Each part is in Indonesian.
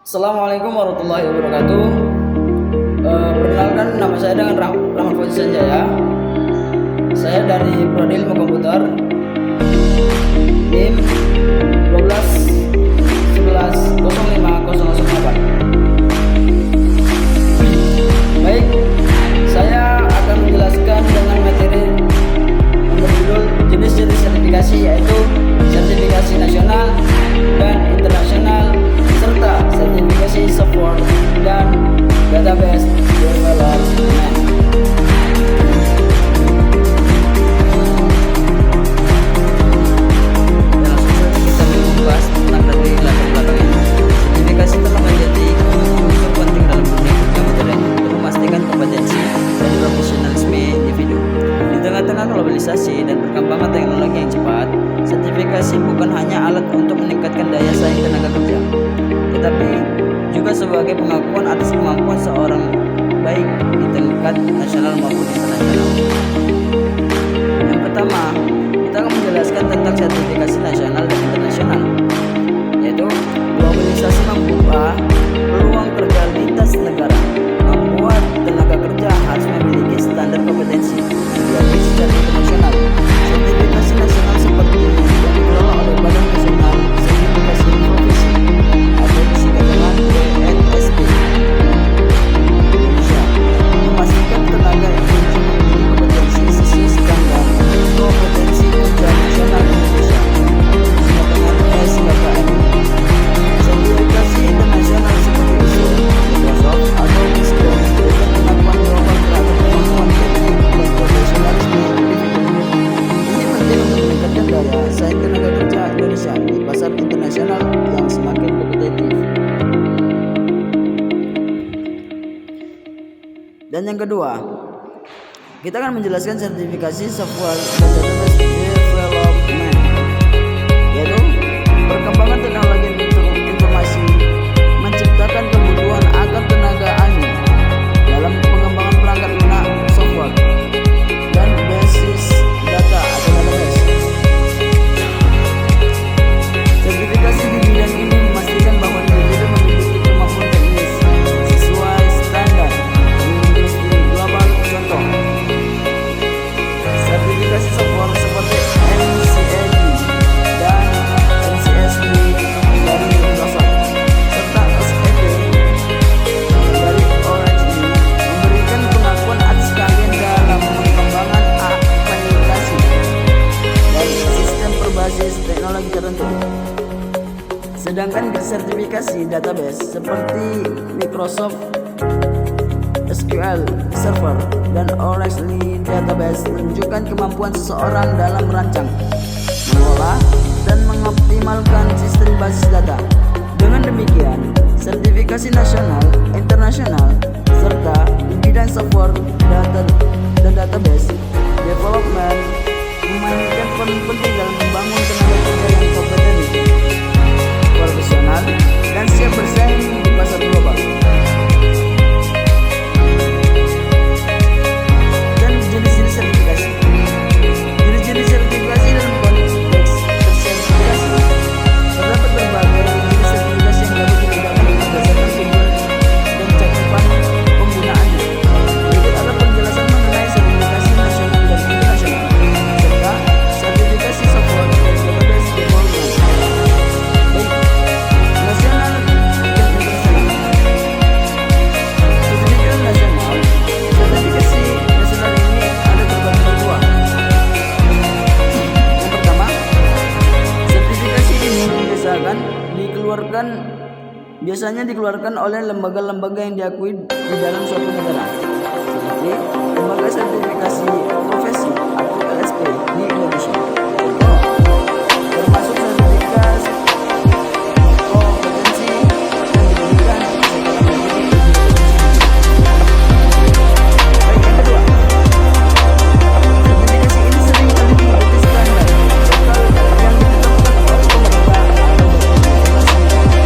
Assalamualaikum warahmatullahi wabarakatuh. Perkenalkan, nama saya dengan Rahmat Fauzi Sanjaya. Saya dari Prodi Ilmu Komputer, NIM 12 11 05 008. Baik, saya akan menjelaskan dengan materi yang berjudul jenis-jenis sertifikasi, yaitu sertifikasi nasional dan internasional, serta sertifikasi software dan database development. Dan langsung saja kita membahas tentang dari latar belakangnya. Sertifikasi telah menjadi unsur penting dalam dunia kerja modern untuk memastikan kompetensi dan profesionalisme individu. Di tengah-tengah globalisasi dan perkembangan teknologi yang cepat, sertifikasi bukan hanya alat untuk meningkatkan daya saing tenaga kerja, tetapi juga sebagai pengakuan atas kemampuan seorang baik di tingkat nasional maupun internasional. Yang pertama, kita akan menjelaskan tentang sertifikasi nasional dan internasional, yaitu globalisasi membuka peluang kerja lintas negara, membuat tenaga kerja harus memiliki standar kompetensi yang secara internasional. Sertifikasi nasional seperti yang dikelola oleh Badan Nasional Sertifikasi Profesi atau disingkat dengan BNSP Indonesia memastikan tenaga kerja memiliki kompetensi sesuai standar kompetensi kerja nasional Indonesia disingkat dengan SKKN. Sertifikasi internasional seperti ISO, Microsoft atau Cisco dengan pengakuan global terhadap kemampuan teknik dan profesionalisme individu. Ini penting untuk meningkatkan daya saing tenaga kerja Indonesia di pasar internasional yang semakin kompetitif. Dan yang kedua, kita akan menjelaskan sertifikasi software dan database development, yaitu perkembangan teknologi informasi menciptakan kebutuhan akan tenaga ahli dalam pengembangan perangkat lunak, software, dan basis data atau database. Sertifikasi di bidang ini memastikan bahwa individu memiliki kemampuan teknis sesuai standar di industri global. Contoh, sertifikasi software seperti MCAD dan MCSD dari Microsoft serta SAP dari Oracle memberikan pengakuan atas keahlian dalam pengembangan aplikasi dan sistem berbasis teknologi tertentu. Sedangkan sertifikasi database seperti Microsoft SQL Server dan Oracle Database menunjukkan kemampuan seseorang dalam merancang, mengolah, dan mengoptimalkan sistem basis data. Dengan demikian, sertifikasi nasional, internasional, serta di bidang software dan database development memainkan peran penting dalam membangun tenaga kerja yang kompetitif, profesional, dan siap bersaing di pasar global. Dan jenis-jenis sertifikasi. Jenis-jenis sertifikasi dalam konteks sertifikasi terdapat berbagai jenis sertifikasi yang dapat dibedakan berdasarkan sumber dan cakupan penggunaannya. Berikut adalah penjelasan mengenai sertifikasi nasional dan internasional, serta sertifikasi software dan database development. Baik, nasional dan internasional. Sertifikasi nasional. Sertifikasi nasional ini ada berbagi dua. Yang pertama, sertifikasi ini biasanya dikeluarkan oleh lembaga-lembaga yang diakui di dalam suatu negara, seperti lembaga sertifikasi profesi atau LSP di Indonesia. Contoh, termasuk sertifikasi kompetensi yang diberikan secara mandiri di Baik, yang kedua, sertifikasi ini sering kali mengikuti standar lokal yang ditetapkan oleh pemerintah atau sertifikasi internasional.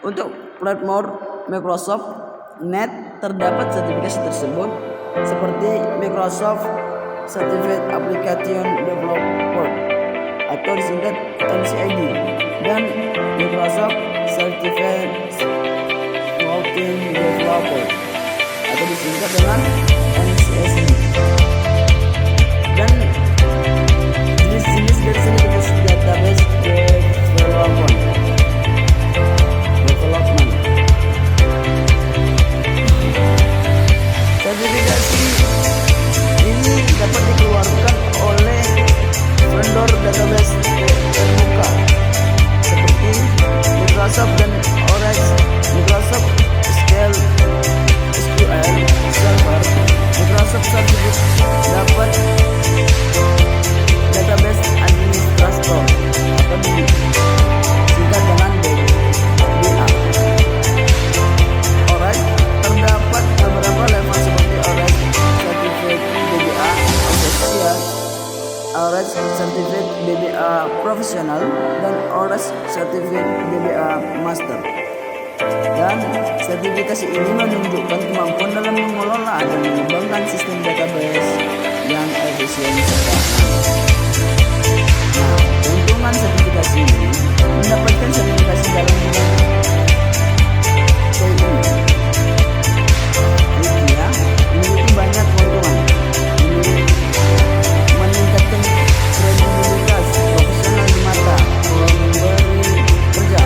Untuk platform Microsoft Net terdapat sertifikasi tersebut seperti Microsoft Certified Application Developer atau disingkat MCAD dan Microsoft Certified Floating Developer atau disingkat dengan MCSD. Dan jenis-jenis dari sertifikasi database development. Sertifikasi ini dapat dikeluarkan oleh vendor database terbuka seperti Microsoft dan Oracle, Microsoft SQL Server, Microsoft Certificate dapat database administrator atau disingkat dengan DBA. Oracle terdapat beberapa level seperti Oracle Certificate DBA Associate, Oracle Certificate DBA Professional, dan Oracle Certificate DBA Master. Dan sertifikasi ini menunjukkan kemampuan dalam mengelola dan mengembangkan sistem database yang efisien serta aman. Nah, keuntungan sertifikasi ini mendapatkan sertifikasi dalam bidang TI. Ya, memiliki banyak keuntungan. Meningkatkan kredibilitas profesional di mata pemberi kerja,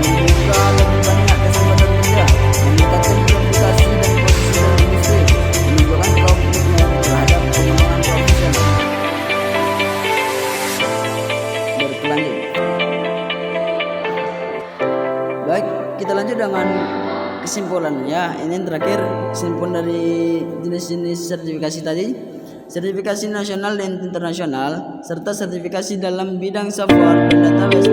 membuka lebih banyak kesempatan kerja, meningkatkan reputasi dan posisi dalam industri, menunjukkan komitmen terhadap pengembangan profesional. Berkelanjut. Baik, kita lanjut dengan kesimpulan ya. Ini yang terakhir kesimpulan dari jenis-jenis sertifikasi tadi. Sertifikasi nasional dan internasional serta sertifikasi dalam bidang software dan database